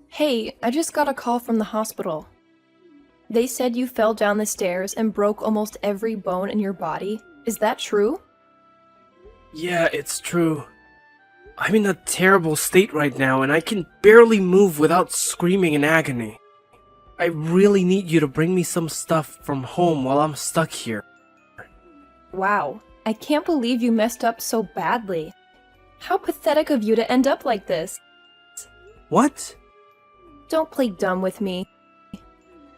Hey, I just got a call from the hospital. They said you fell down the stairs and broke almost every bone in your body. Is that true? Yeah, it's true. I'm in a terrible state right now and I can barely move without screaming in agony. I really need you to bring me some stuff from home while I'm stuck here. Wow, I can't believe you messed up so badly. How pathetic of you to end up like this. What? Don't play dumb with me.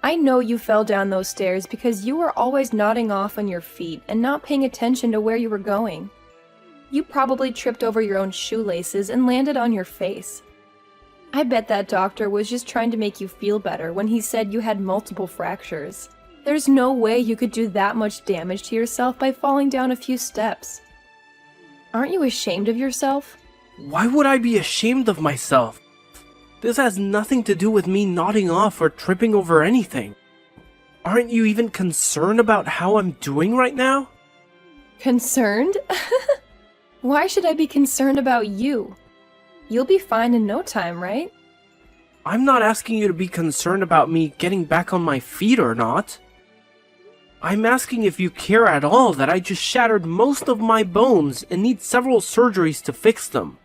I know you fell down those stairs because you were always nodding off on your feet and not paying attention to where you were going. You probably tripped over your own shoelaces and landed on your face. I bet that doctor was just trying to make you feel better when he said you had multiple fractures. There's no way you could do that much damage to yourself by falling down a few steps. Aren't you ashamed of yourself? Why would I be ashamed of myself? This has nothing to do with me nodding off or tripping over anything. Aren't you even concerned about how I'm doing right now? Concerned? Why should I be concerned about you? You'll be fine in no time, right? I'm not asking you to be concerned about me getting back on my feet or not. I'm asking if you care at all that I just shattered most of my bones and need several surgeries to fix them.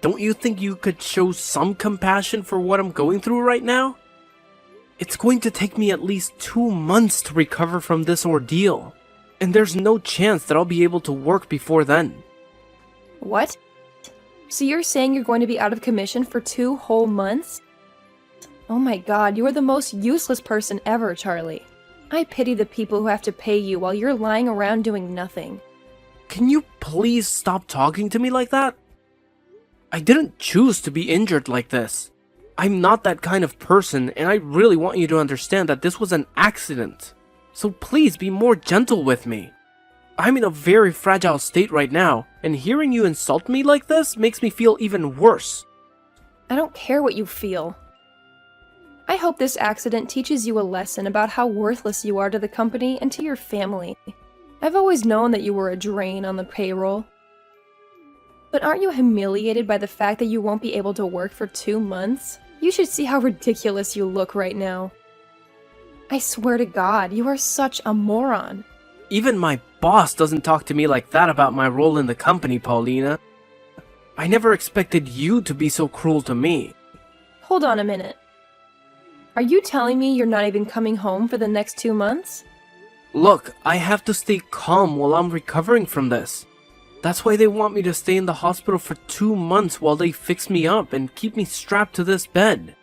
Don't you think you could show some compassion for what I'm going through right now? It's going to take me at least 2 months to recover from this ordeal, and there's no chance that I'll be able to work before then. What? So you're saying you're going to be out of commission for 2 whole months? Oh my god, you are the most useless person ever, Charlie. I pity the people who have to pay you while you're lying around doing nothing. Can you please stop talking to me like that? I didn't choose to be injured like this. I'm not that kind of person, and I really want you to understand that this was an accident. So please be more gentle with me. I'm in a very fragile state right now, and hearing you insult me like this makes me feel even worse. I don't care what you feel. I hope this accident teaches you a lesson about how worthless you are to the company and to your family. I've always known that you were a drain on the payroll. But aren't you humiliated by the fact that you won't be able to work for 2 months? You should see how ridiculous you look right now. I swear to God, you are such a moron. Even my boss doesn't talk to me like that about my role in the company, Paulina. I never expected you to be so cruel to me. Hold on a minute. Are you telling me you're not even coming home for the next 2 months? Look, I have to stay calm while I'm recovering from this. That's why they want me to stay in the hospital for 2 months while they fix me up and keep me strapped to this bed.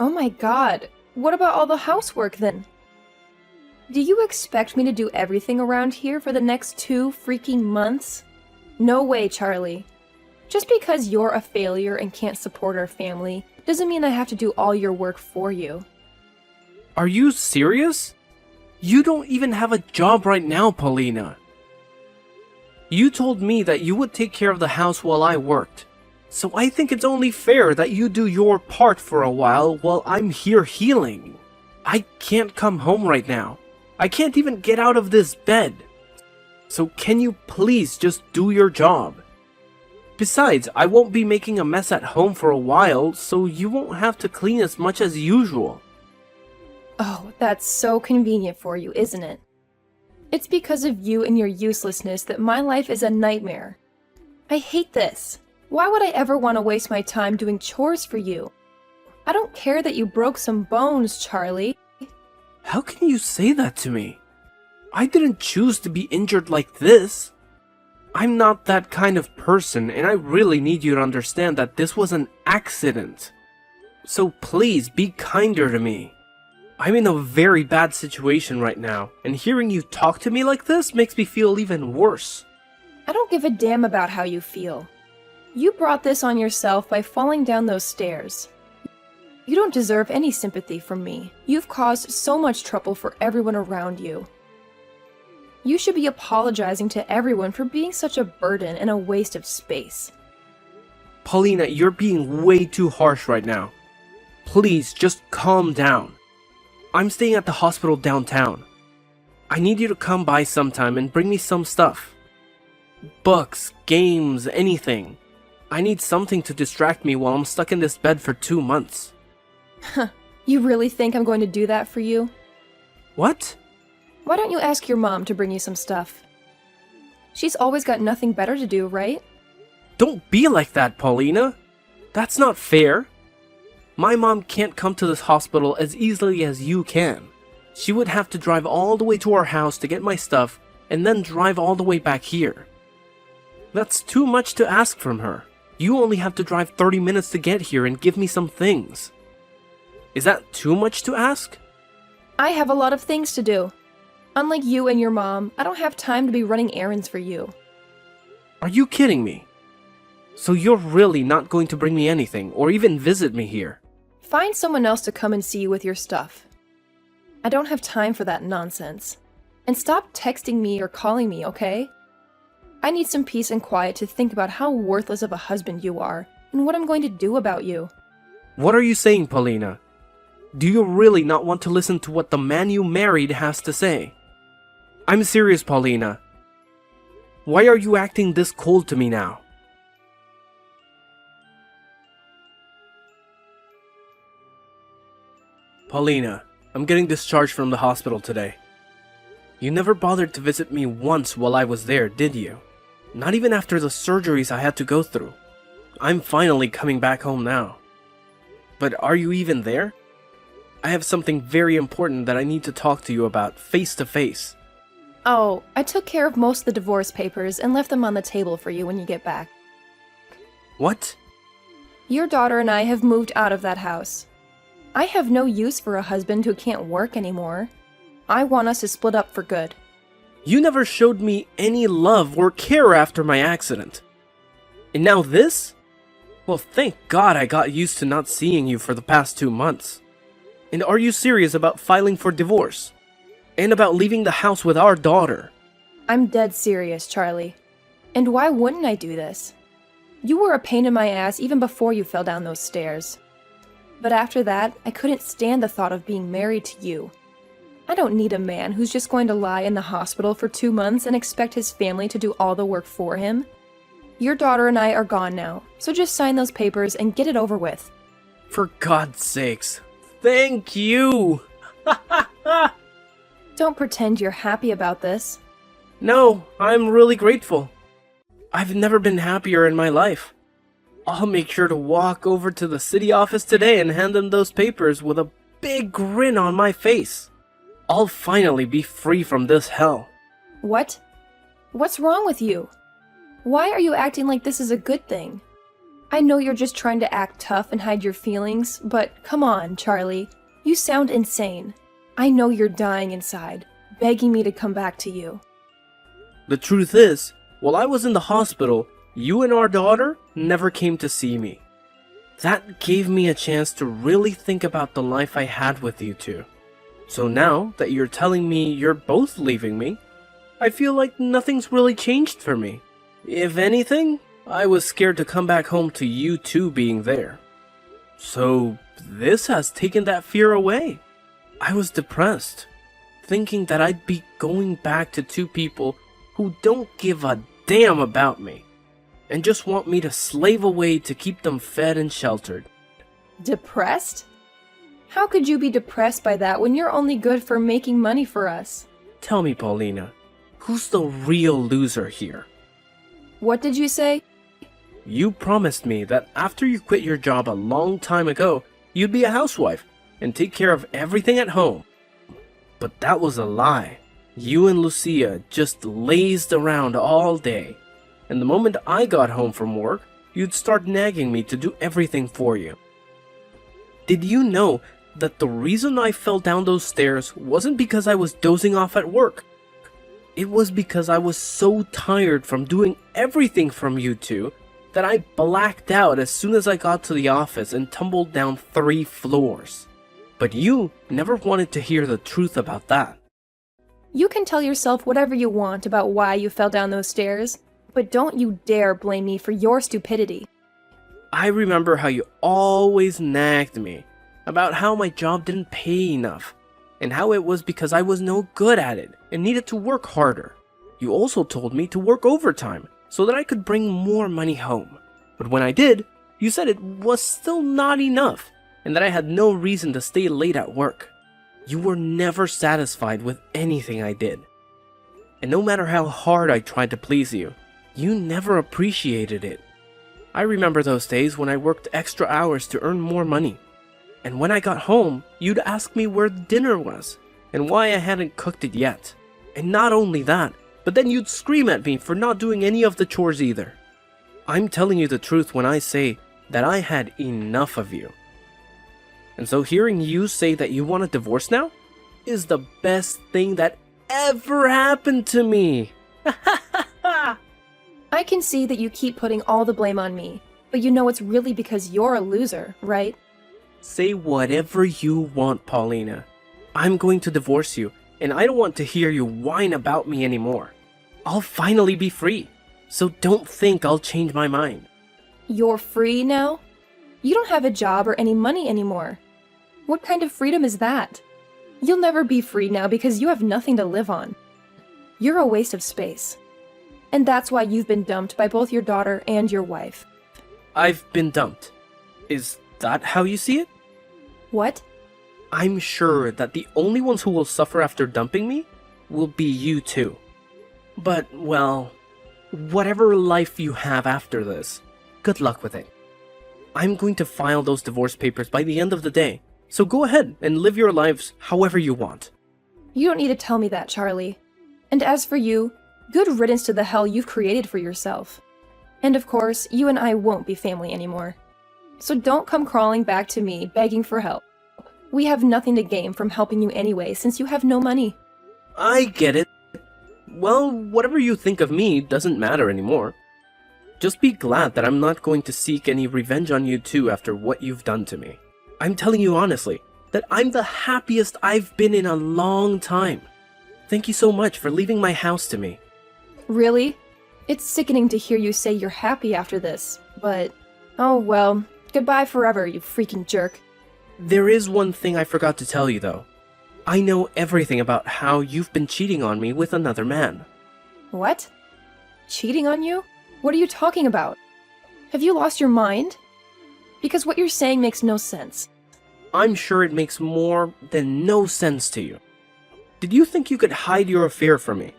Oh my god, what about all the housework then? Do you expect me to do everything around here for the next 2 freaking months? No way, Charlie. Just because you're a failure and can't support our family doesn't mean I have to do all your work for you. Are you serious? You don't even have a job right now, Paulina. You told me that you would take care of the house while I worked. So I think it's only fair that you do your part for a while I'm here healing. I can't come home right now. I can't even get out of this bed. So can you please just do your job? Besides, I won't be making a mess at home for a while, so you won't have to clean as much as usual. Oh, that's so convenient for you, isn't it? It's because of you and your uselessness that my life is a nightmare. I hate this. Why would I ever want to waste my time doing chores for you? I don't care that you broke some bones, Charlie. How can you say that to me? I didn't choose to be injured like this. I'm not that kind of person, and I really need you to understand that this was an accident. So please be kinder to me. I'm in a very bad situation right now, and hearing you talk to me like this makes me feel even worse. I don't give a damn about how you feel. You brought this on yourself by falling down those stairs. You don't deserve any sympathy from me. You've caused so much trouble for everyone around you. You should be apologizing to everyone for being such a burden and a waste of space. Paulina, you're being way too harsh right now. Please, just calm down. I'm staying at the hospital downtown. I need you to come by sometime and bring me some stuff. Books, games, anything. I need something to distract me while I'm stuck in this bed for 2 months. You really think I'm going to do that for you? What? Why don't you ask your mom to bring you some stuff? She's always got nothing better to do, right? Don't be like that, Paulina. That's not fair. My mom can't come to this hospital as easily as you can. She would have to drive all the way to our house to get my stuff and then drive all the way back here. That's too much to ask from her. You only have to drive 30 minutes to get here and give me some things. Is that too much to ask? I have a lot of things to do. Unlike you and your mom, I don't have time to be running errands for you. Are you kidding me? So you're really not going to bring me anything or even visit me here? Find someone else to come and see you with your stuff. I don't have time for that nonsense. And stop texting me or calling me, okay? I need some peace and quiet to think about how worthless of a husband you are and what I'm going to do about you. What are you saying, Paulina? Do you really not want to listen to what the man you married has to say? I'm serious, Paulina. Why are you acting this cold to me now? Paulina, I'm getting discharged from the hospital today. You never bothered to visit me once while I was there, did you? Not even after the surgeries I had to go through. I'm finally coming back home now. But are you even there? I have something very important that I need to talk to you about face to face. Oh, I took care of most of the divorce papers and left them on the table for you when you get back. What? Your daughter and I have moved out of that house. I have no use for a husband who can't work anymore. I want us to split up for good. You never showed me any love or care after my accident. And now this? Well, thank God I got used to not seeing you for the past 2 months. And are you serious about filing for divorce? And about leaving the house with our daughter? I'm dead serious, Charlie. And why wouldn't I do this? You were a pain in my ass even before you fell down those stairs. But after that, I couldn't stand the thought of being married to you. I don't need a man who's just going to lie in the hospital for 2 months and expect his family to do all the work for him. Your daughter and I are gone now, so just sign those papers and get it over with. For God's sakes, thank you! Don't pretend you're happy about this. No, I'm really grateful. I've never been happier in my life. I'll make sure to walk over to the city office today and hand them those papers with a big grin on my face. I'll finally be free from this hell. What? What's wrong with you? Why are you acting like this is a good thing? I know you're just trying to act tough and hide your feelings, but come on, Charlie. You sound insane. I know you're dying inside, begging me to come back to you. The truth is, while I was in the hospital, you and our daughter never came to see me. That gave me a chance to really think about the life I had with you two. So now that you're telling me you're both leaving me, I feel like nothing's really changed for me. If anything, I was scared to come back home to you two being there. So this has taken that fear away. I was depressed, thinking that I'd be going back to two people who don't give a damn about me, and just want me to slave away to keep them fed and sheltered. Depressed? How could you be depressed by that when you're only good for making money for us? Tell me, Paulina, who's the real loser here? What did you say? You promised me that after you quit your job a long time ago, you'd be a housewife and take care of everything at home. But that was a lie. You and Lucia just lazed around all day, and the moment I got home from work, you'd start nagging me to do everything for you. Did you know that the reason I fell down those stairs wasn't because I was dozing off at work? It was because I was so tired from doing everything from you two that I blacked out as soon as I got to the office and tumbled down 3 floors. But you never wanted to hear the truth about that. You can tell yourself whatever you want about why you fell down those stairs, but don't you dare blame me for your stupidity. I remember how you always nagged me about how my job didn't pay enough, and how it was because I was no good at it and needed to work harder. You also told me to work overtime so that I could bring more money home. But when I did, you said it was still not enough, and that I had no reason to stay late at work. You were never satisfied with anything I did. And no matter how hard I tried to please you, you never appreciated it. I remember those days when I worked extra hours to earn more money. And when I got home, you'd ask me where dinner was and why I hadn't cooked it yet. And not only that, but then you'd scream at me for not doing any of the chores either. I'm telling you the truth when I say that I had enough of you. And so hearing you say that you want a divorce now is the best thing that ever happened to me. I can see that you keep putting all the blame on me, but you know it's really because you're a loser, right? Say whatever you want, Paulina. I'm going to divorce you, and I don't want to hear you whine about me anymore. I'll finally be free, so don't think I'll change my mind. You're free now? You don't have a job or any money anymore. What kind of freedom is that? You'll never be free now because you have nothing to live on. You're a waste of space. And that's why you've been dumped by both your daughter and your wife. I've been dumped. Is that how you see it? What? I'm sure that the only ones who will suffer after dumping me will be you two. But, well, whatever life you have after this, good luck with it. I'm going to file those divorce papers by the end of the day, so go ahead and live your lives however you want. You don't need to tell me that, Charlie. And as for you, good riddance to the hell you've created for yourself. And of course, you and I won't be family anymore. So don't come crawling back to me begging for help. We have nothing to gain from helping you anyway since you have no money. I get it. Well, whatever you think of me doesn't matter anymore. Just be glad that I'm not going to seek any revenge on you two after what you've done to me. I'm telling you honestly that I'm the happiest I've been in a long time. Thank you so much for leaving my house to me. Really? It's sickening to hear you say you're happy after this, but... oh well, goodbye forever, you freaking jerk. There is one thing I forgot to tell you though. I know everything about how you've been cheating on me with another man. What? Cheating on you? What are you talking about? Have you lost your mind? Because what you're saying makes no sense. I'm sure it makes more than no sense to you. Did you think you could hide your affair from me?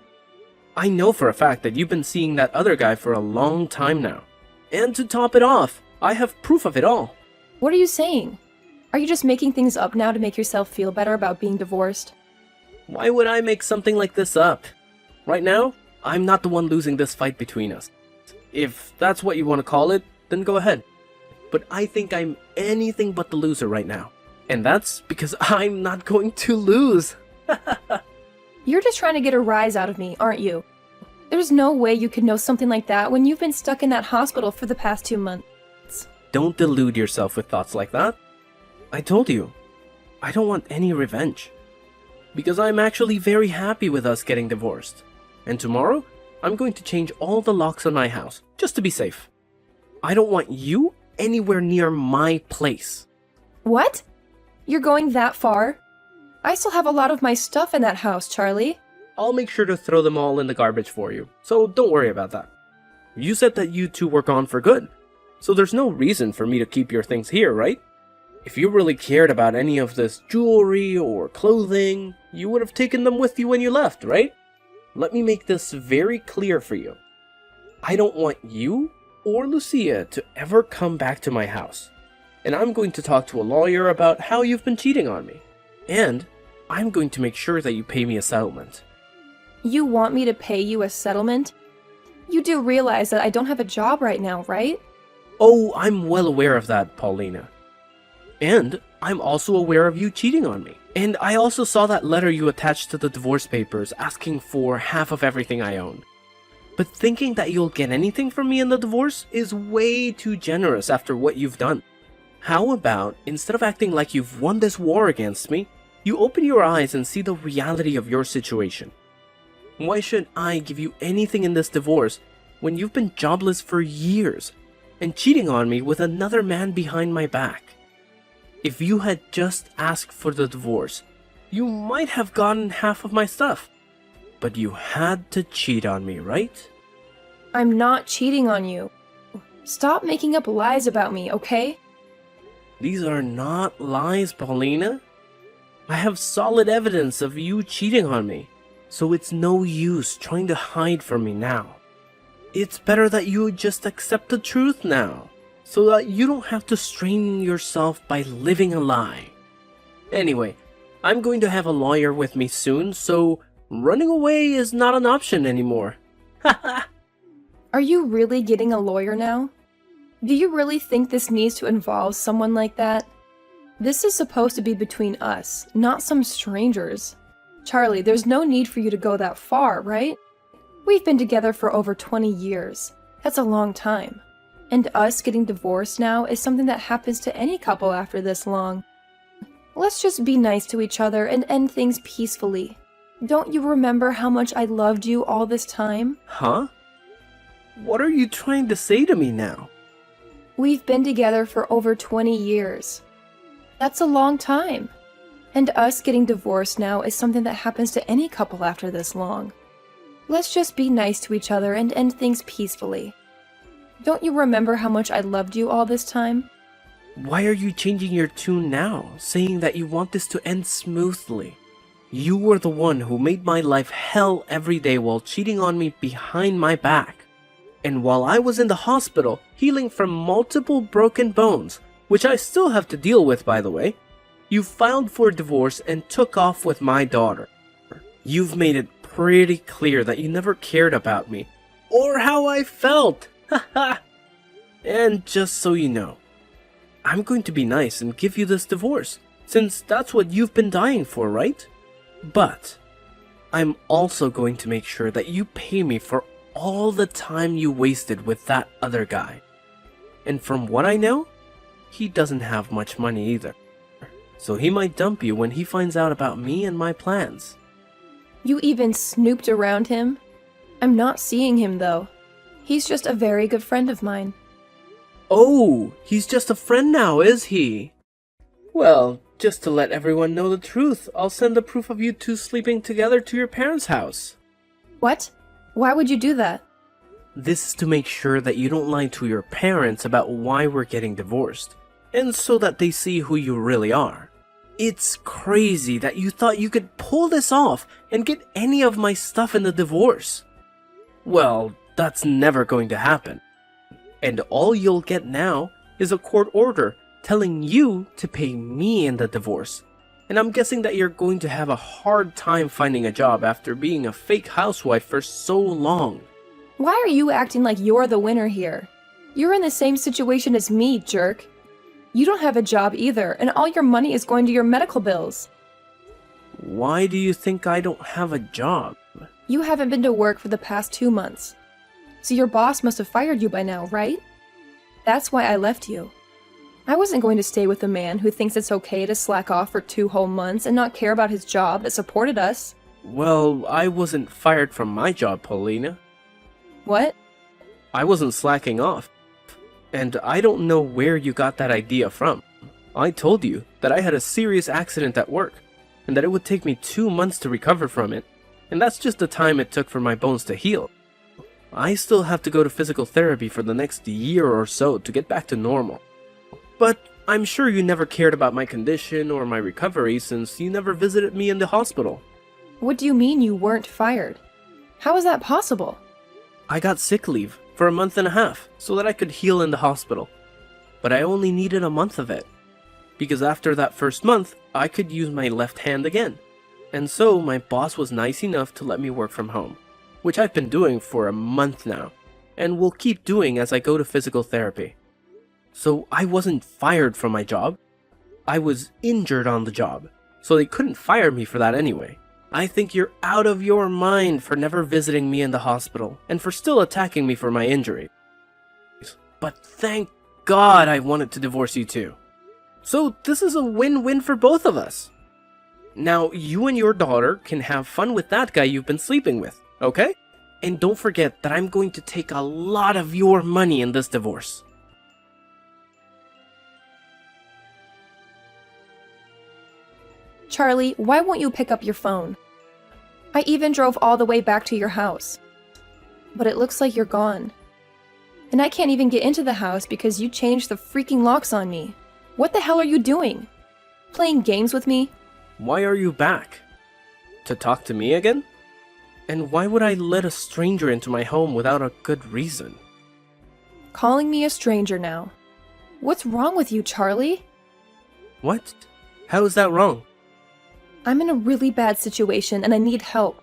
I know for a fact that you've been seeing that other guy for a long time now. And to top it off, I have proof of it all. What are you saying? Are you just making things up now to make yourself feel better about being divorced? Why would I make something like this up? Right now, I'm not the one losing this fight between us. If that's what you want to call it, then go ahead. But I think I'm anything but the loser right now. And that's because I'm not going to lose. You're just trying to get a rise out of me, aren't you? There's no way you could know something like that when you've been stuck in that hospital for the past 2 months. Don't delude yourself with thoughts like that. I told you, I don't want any revenge. Because I'm actually very happy with us getting divorced. And tomorrow, I'm going to change all the locks on my house, just to be safe. I don't want you anywhere near my place. What? You're going that far? I still have a lot of my stuff in that house, Charlie. I'll make sure to throw them all in the garbage for you, so don't worry about that. You said that you two were gone for good, so there's no reason for me to keep your things here, right? If you really cared about any of this jewelry or clothing, you would have taken them with you when you left, right? Let me make this very clear for you. I don't want you or Lucia to ever come back to my house. And I'm going to talk to a lawyer about how you've been cheating on me. And I'm going to make sure that you pay me a settlement. You want me to pay you a settlement? You do realize that I don't have a job right now, right? Oh, I'm well aware of that, Paulina. And I'm also aware of you cheating on me. And I also saw that letter you attached to the divorce papers asking for half of everything I own. But thinking that you'll get anything from me in the divorce is way too generous after what you've done. How about, instead of acting like you've won this war against me, you open your eyes and see the reality of your situation? Why should I give you anything in this divorce when you've been jobless for years and cheating on me with another man behind my back? If you had just asked for the divorce, you might have gotten half of my stuff. But you had to cheat on me, right? I'm not cheating on you. Stop making up lies about me, okay? These are not lies, Paulina. I have solid evidence of you cheating on me, so it's no use trying to hide from me now. It's better that you just accept the truth now, so that you don't have to strain yourself by living a lie. Anyway, I'm going to have a lawyer with me soon, so running away is not an option anymore. Haha. Are you really getting a lawyer now? Do you really think this needs to involve someone like that? This is supposed to be between us, not some strangers. Charlie, there's no need for you to go that far, right? We've been together for over 20 years. That's a long time. And us getting divorced now is something that happens to any couple after this long. Let's just be nice to each other and end things peacefully. Don't you remember how much I loved you all this time? Huh? What are you trying to say to me now? We've been together for over 20 years. That's a long time. And us getting divorced now is something that happens to any couple after this long. Let's just be nice to each other and end things peacefully. Don't you remember how much I loved you all this time? Why are you changing your tune now, saying that you want this to end smoothly? You were the one who made my life hell every day while cheating on me behind my back. And while I was in the hospital, healing from multiple broken bones, which I still have to deal with, by the way, you filed for divorce and took off with my daughter. You've made it pretty clear that you never cared about me, or how I felt. Haha. And just so you know, I'm going to be nice and give you this divorce, since that's what you've been dying for, right? But I'm also going to make sure that you pay me for all the time you wasted with that other guy. And from what I know, he doesn't have much money either. So he might dump you when he finds out about me and my plans. You even snooped around him? I'm not seeing him though. He's just a very good friend of mine. Oh, he's just a friend now, is he? Well, just to let everyone know the truth, I'll send the proof of you two sleeping together to your parents' house. What? Why would you do that? This is to make sure that you don't lie to your parents about why we're getting divorced, and so that they see who you really are. It's crazy that you thought you could pull this off and get any of my stuff in the divorce. Well, that's never going to happen. And all you'll get now is a court order telling you to pay me in the divorce. And I'm guessing that you're going to have a hard time finding a job after being a fake housewife for so long. Why are you acting like you're the winner here? You're in the same situation as me, jerk. You don't have a job either, and all your money is going to your medical bills. Why do you think I don't have a job? You haven't been to work for the past 2 months. So your boss must have fired you by now, right? That's why I left you. I wasn't going to stay with a man who thinks it's okay to slack off for 2 whole months and not care about his job that supported us. Well, I wasn't fired from my job, Paulina. What? I wasn't slacking off. And I don't know where you got that idea from. I told you that I had a serious accident at work, and that it would take me 2 months to recover from it, and that's just the time it took for my bones to heal. I still have to go to physical therapy for the next year or so to get back to normal. But I'm sure you never cared about my condition or my recovery since you never visited me in the hospital. What do you mean you weren't fired? How is that possible? I got sick leave for a month and a half so that I could heal in the hospital. But I only needed a month of it, because after that first month, I could use my left hand again. And so my boss was nice enough to let me work from home, which I've been doing for a month now, and will keep doing as I go to physical therapy. So I wasn't fired from my job. I was injured on the job, so they couldn't fire me for that anyway. I think you're out of your mind for never visiting me in the hospital, and for still attacking me for my injury. But thank God I wanted to divorce you too. So this is a win-win for both of us. Now you and your daughter can have fun with that guy you've been sleeping with, okay? And don't forget that I'm going to take a lot of your money in this divorce. Charlie, why won't you pick up your phone? I even drove all the way back to your house. But it looks like you're gone. And I can't even get into the house because you changed the freaking locks on me. What the hell are you doing? Playing games with me? Why are you back? To talk to me again? And why would I let a stranger into my home without a good reason? Calling me a stranger now. What's wrong with you, Charlie? What? How is that wrong? I'm in a really bad situation and I need help.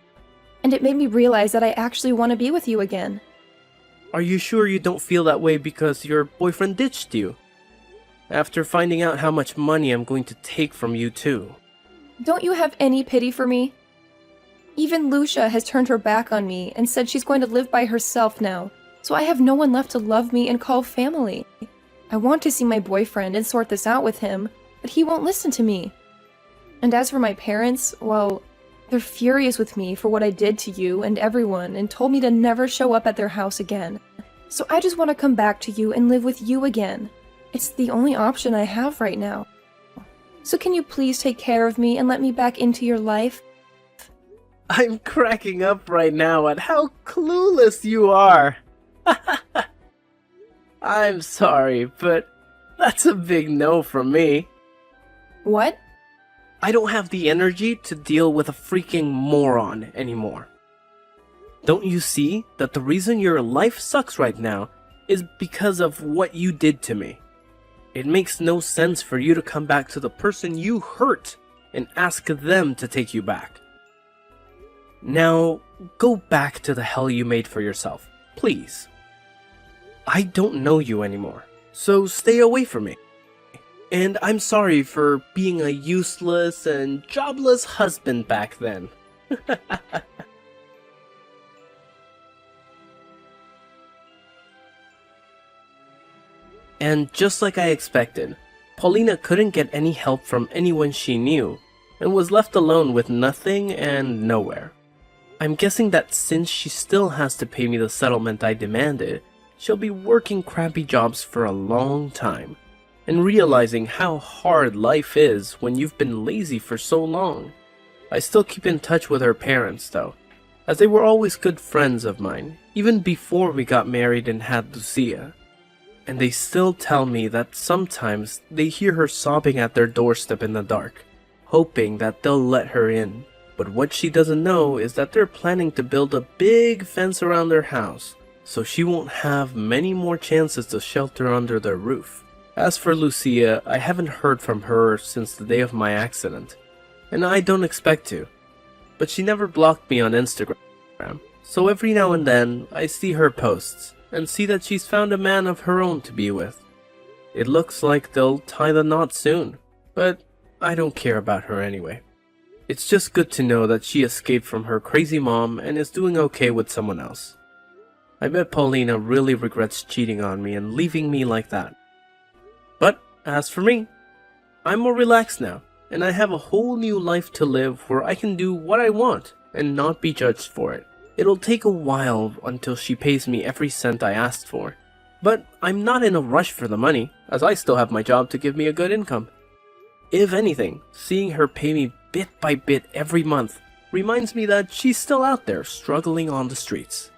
And it made me realize that I actually want to be with you again. Are you sure you don't feel that way because your boyfriend ditched you? After finding out how much money I'm going to take from you too. Don't you have any pity for me? Even Lucia has turned her back on me and said she's going to live by herself now, so I have no one left to love me and call family. I want to see my boyfriend and sort this out with him, but he won't listen to me. And as for my parents, well, they're furious with me for what I did to you and everyone and told me to never show up at their house again. So I just want to come back to you and live with you again. It's the only option I have right now. So can you please take care of me and let me back into your life? I'm cracking up right now at how clueless you are. I'm sorry, but that's a big no from me. What? I don't have the energy to deal with a freaking moron anymore. Don't you see that the reason your life sucks right now is because of what you did to me? It makes no sense for you to come back to the person you hurt and ask them to take you back. Now, go back to the hell you made for yourself, please. I don't know you anymore, so stay away from me. And I'm sorry for being a useless and jobless husband back then. And just like I expected, Paulina couldn't get any help from anyone she knew, and was left alone with nothing and nowhere. I'm guessing that since she still has to pay me the settlement I demanded, she'll be working crappy jobs for a long time, and realizing how hard life is when you've been lazy for so long. I still keep in touch with her parents though, as they were always good friends of mine, even before we got married and had Lucia. And they still tell me that sometimes they hear her sobbing at their doorstep in the dark, hoping that they'll let her in. But what she doesn't know is that they're planning to build a big fence around their house, so she won't have many more chances to shelter under their roof. As for Lucia, I haven't heard from her since the day of my accident, and I don't expect to. But she never blocked me on Instagram, so every now and then I see her posts and see that she's found a man of her own to be with. It looks like they'll tie the knot soon, but I don't care about her anyway. It's just good to know that she escaped from her crazy mom and is doing okay with someone else. I bet Paulina really regrets cheating on me and leaving me like that. But as for me, I'm more relaxed now, and I have a whole new life to live where I can do what I want and not be judged for it. It'll take a while until she pays me every cent I asked for, but I'm not in a rush for the money, as I still have my job to give me a good income. If anything, seeing her pay me bit by bit every month reminds me that she's still out there struggling on the streets.